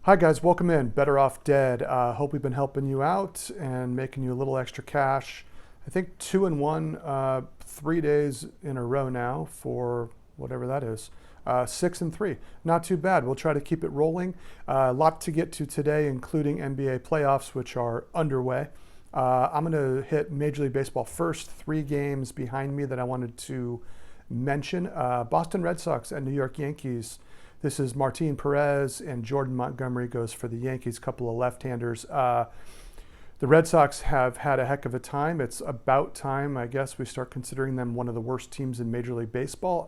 Hi guys, welcome in. Better Off Dead. Hope we've been helping you out and making you a little extra cash. I think 2-1, 3 days in a row now for whatever that is. 6-3, not too bad. We'll try to keep it rolling. A lot to get to today, including NBA playoffs, which are underway. I'm going to hit Major League Baseball first. 3 games behind me that I wanted to mention. Boston Red Sox and New York Yankees. This is Martin Perez and Jordan Montgomery goes for the Yankees, couple of left-handers. The Red Sox have had a heck of a time. It's about time, I guess, we start considering them one of the worst teams in Major League Baseball.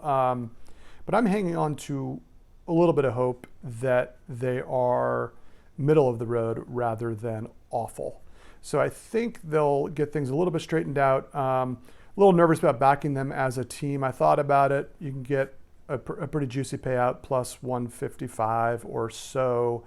But I'm hanging on to a little bit of hope that they are middle of the road rather than awful. So I think they'll get things a little bit straightened out. A little nervous about backing them as a team. I thought about it. You can get a pretty juicy payout, plus 155 or so,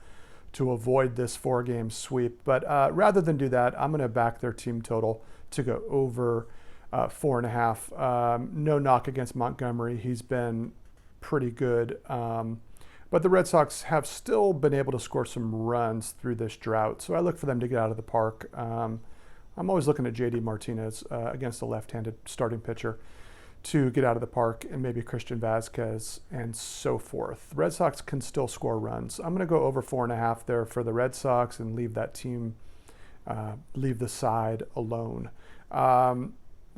to avoid this 4-game sweep. But rather than do that, I'm going to back their team total to go over 4.5. No knock against Montgomery. He's been pretty good. But the Red Sox have still been able to score some runs through this drought. So I look for them to get out of the park. I'm always looking at JD Martinez against a left-handed starting pitcher to get out of the park, and maybe Christian Vasquez and so forth. The Red Sox can still score runs. I'm going to go over 4.5 there for the Red Sox and leave that team, leave the side alone.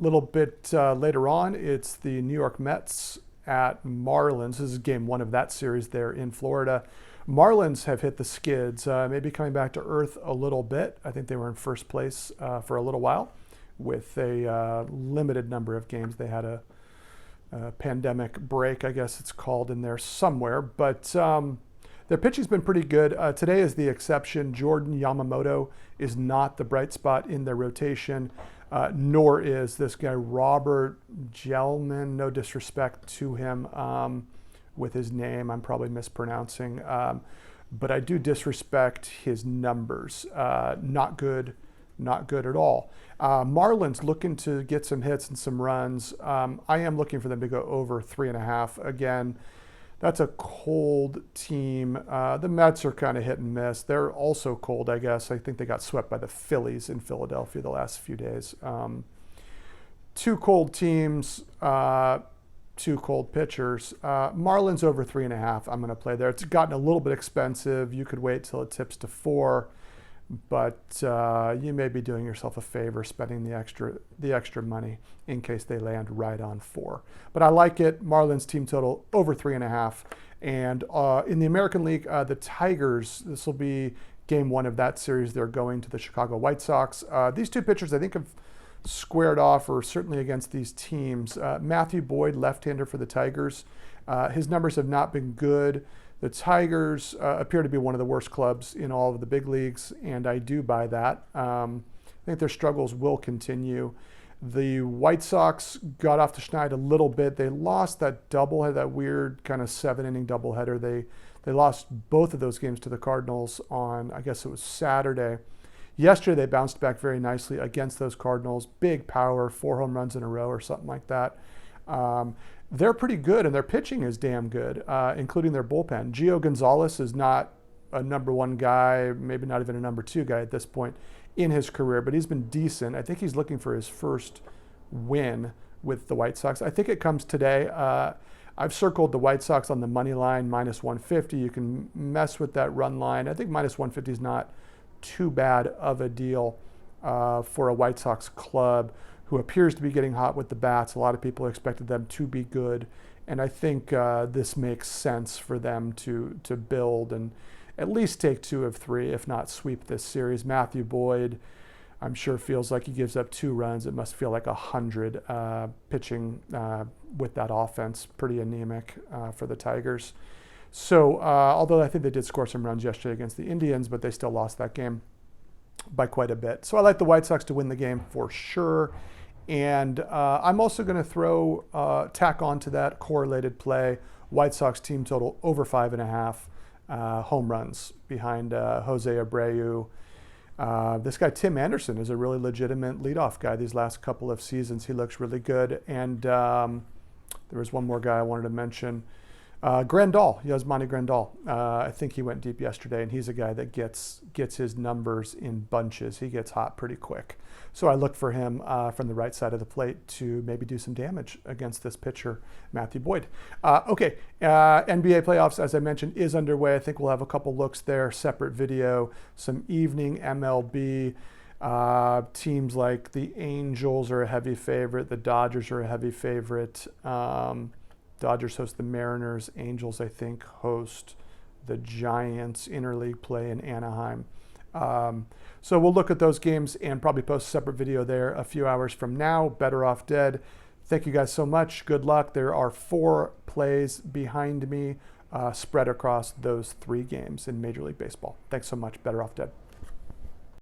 Little bit later on, it's the New York Mets at Marlins. This is game 1 of that series there in Florida. Marlins have hit the skids, maybe coming back to earth a little bit. I think they were in first place for a little while with a limited number of games. They had a pandemic break, I guess it's called, in there somewhere. But their pitching's been pretty good. Today is the exception. Jordan Yamamoto is not the bright spot in their rotation, nor is this guy Robert Gelman. No disrespect to him with his name. I'm probably mispronouncing. But I do disrespect his numbers. Not good at all. Marlins looking to get some hits and some runs. I am looking for them to go over 3.5. Again, that's a cold team. The Mets are kind of hit and miss. They're also cold, I guess. I think they got swept by the Phillies in Philadelphia the last few days. 2 cold teams, 2 cold pitchers. Marlins over 3.5. I'm going to play there. It's gotten a little bit expensive. You could wait till it tips to 4. But you may be doing yourself a favor spending the extra money in case they land right on 4. But I like it. Marlins team total over 3.5. And in the American League, the Tigers, this will be game 1 of that series. They're going to the Chicago White Sox. These 2 pitchers, I think, have squared off, or certainly against these teams. Matthew Boyd, left-hander for the Tigers. His numbers have not been good. The Tigers appear to be one of the worst clubs in all of the big leagues, and I do buy that. I think their struggles will continue. The White Sox got off the schneid a little bit. They lost that doubleheader, that weird kind of 7-inning doubleheader. They lost both of those games to the Cardinals on, I guess it was Saturday. Yesterday, they bounced back very nicely against those Cardinals. Big power, 4 home runs in a row or something like that. They're pretty good, and their pitching is damn good, including their bullpen. Gio Gonzalez is not a number 1 guy, maybe not even a number 2 guy at this point in his career, but he's been decent. I think he's looking for his first win with the White Sox. I think it comes today. I've circled the White Sox on the money line, minus 150. You can mess with that run line. I think minus 150 is not too bad of a deal for a White Sox club who appears to be getting hot with the bats. A lot of people expected them to be good. And I think this makes sense for them to build and at least take 2 of 3, if not sweep this series. Matthew Boyd, I'm sure, feels like he gives up 2 runs. It must feel like 100 pitching with that offense. Pretty anemic for the Tigers. So although I think they did score some runs yesterday against the Indians, but they still lost that game by quite a bit. So I like the White Sox to win the game for sure. And I'm also going to throw, tack on to that correlated play, White Sox team total over 5.5 home runs behind Jose Abreu. This guy, Tim Anderson, is a really legitimate leadoff guy these last couple of seasons. He looks really good. And there was one more guy I wanted to mention. Grandal, Yasmani Grandal. I think he went deep yesterday, and he's a guy that gets his numbers in bunches. He gets hot pretty quick. So I look for him from the right side of the plate to maybe do some damage against this pitcher, Matthew Boyd. Okay, NBA playoffs, as I mentioned, is underway. I think we'll have a couple looks there, separate video, some evening MLB. Teams like the Angels are a heavy favorite. The Dodgers are a heavy favorite. Dodgers host the Mariners. Angels, I think, host the Giants. Interleague play in Anaheim. So we'll look at those games and probably post a separate video there a few hours from now. Better Off Dead. Thank you guys so much. Good luck. There are 4 plays behind me spread across those 3 games in Major League Baseball. Thanks so much. Better Off Dead.